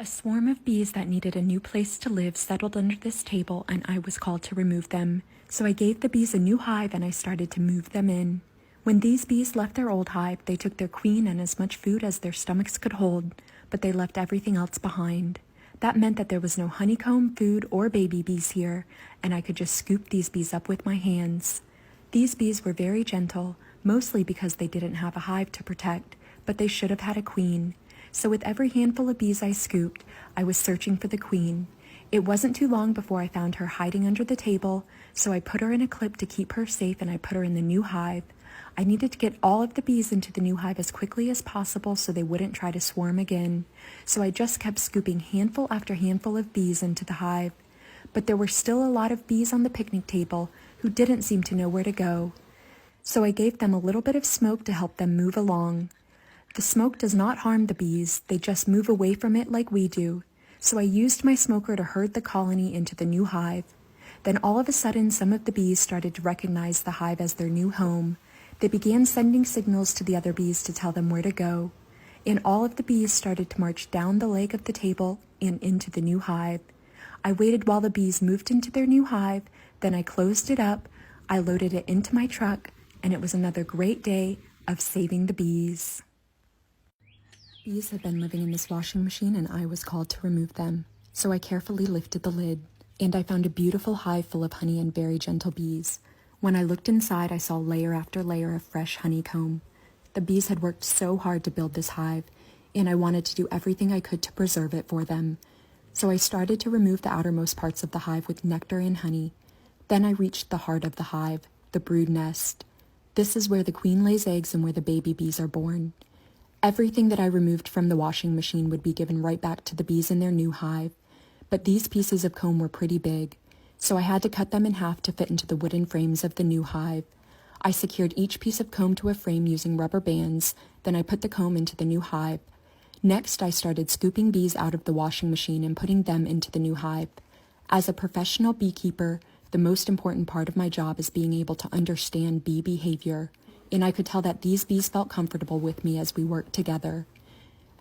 A swarm of bees that needed a new place to live settled under this table, and I was called to remove them. So I gave the bees a new hive and I started to move them in. When these bees left their old hive, they took their queen and as much food as their stomachs could hold, but they left everything else behind. That meant that there was no honeycomb, food, or baby bees here, and I could just scoop these bees up with my hands. These bees were very gentle, mostly because they didn't have a hive to protect, but they should have had a queen. So with every handful of bees I scooped, I was searching for the queen. It wasn't too long before I found her hiding under the table, so I put her in a clip to keep her safe and I put her in the new hive. I needed to get all of the bees into the new hive as quickly as possible so they wouldn't try to swarm again. So I just kept scooping handful after handful of bees into the hive. But there were still a lot of bees on the picnic table who didn't seem to know where to go. So I gave them a little bit of smoke to help them move along. The smoke does not harm the bees, they just move away from it like we do. So I used my smoker to herd the colony into the new hive. Then all of a sudden, some of the bees started to recognize the hive as their new home. They began sending signals to the other bees to tell them where to go. And all of the bees started to march down the leg of the table and into the new hive. I waited while the bees moved into their new hive, then I closed it up, I loaded it into my truck, and it was another great day of saving the bees. Bees had been living in this washing machine and I was called to remove them. So I carefully lifted the lid, and I found a beautiful hive full of honey and very gentle bees. When I looked inside, I saw layer after layer of fresh honeycomb. The bees had worked so hard to build this hive, and I wanted to do everything I could to preserve it for them. So I started to remove the outermost parts of the hive with nectar and honey. Then I reached the heart of the hive, the brood nest. This is where the queen lays eggs and where the baby bees are born. Everything that I removed from the washing machine would be given right back to the bees in their new hive, but these pieces of comb were pretty big, so I had to cut them in half to fit into the wooden frames of the new hive. I secured each piece of comb to a frame using rubber bands, then I put the comb into the new hive. Next, I started scooping bees out of the washing machine and putting them into the new hive. As a professional beekeeper, the most important part of my job is being able to understand bee behavior, and I could tell that these bees felt comfortable with me as we worked together.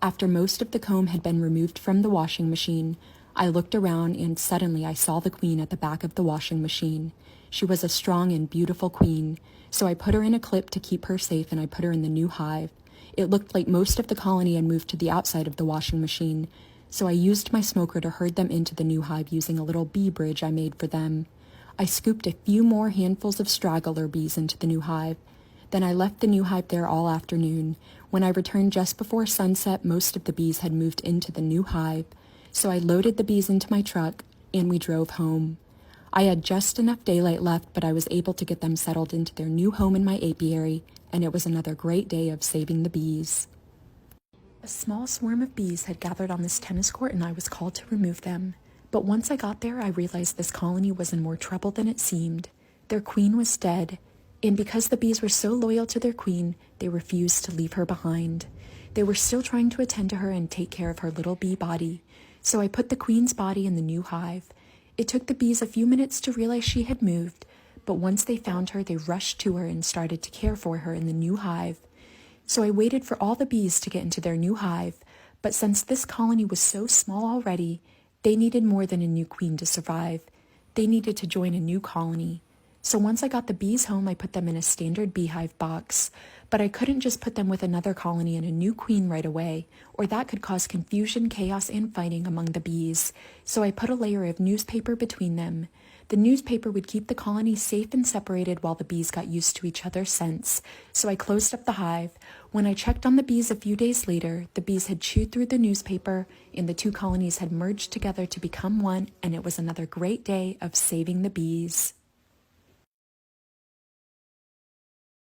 After most of the comb had been removed from the washing machine, I looked around and suddenly I saw the queen at the back of the washing machine. She was a strong and beautiful queen, so I put her in a clip to keep her safe and I put her in the new hive. It looked like most of the colony had moved to the outside of the washing machine, so I used my smoker to herd them into the new hive using a little bee bridge I made for them. I scooped a few more handfuls of straggler bees into the new hive. Then I left the new hive there all afternoon. When I returned just before sunset, most of the bees had moved into the new hive, so I loaded the bees into my truck and we drove home. I had just enough daylight left, but I was able to get them settled into their new home in my apiary, and it was another great day of saving the bees. A small swarm of bees had gathered on this tennis court and I was called to remove them. But once I got there, I realized this colony was in more trouble than it seemed. Their queen was dead, and because the bees were so loyal to their queen, they refused to leave her behind. They were still trying to attend to her and take care of her little bee body. So I put the queen's body in the new hive. It took the bees a few minutes to realize she had moved, but once they found her, they rushed to her and started to care for her in the new hive. So I waited for all the bees to get into their new hive, but since this colony was so small already, they needed more than a new queen to survive. They needed to join a new colony. So once I got the bees home, I put them in a standard beehive box, but I couldn't just put them with another colony and a new queen right away, or that could cause confusion, chaos, and fighting among the bees. So I put a layer of newspaper between them. The newspaper would keep the colony safe and separated while the bees got used to each other's scents. So I closed up the hive. When I checked on the bees a few days later, the bees had chewed through the newspaper and the two colonies had merged together to become one, and it was another great day of saving the bees.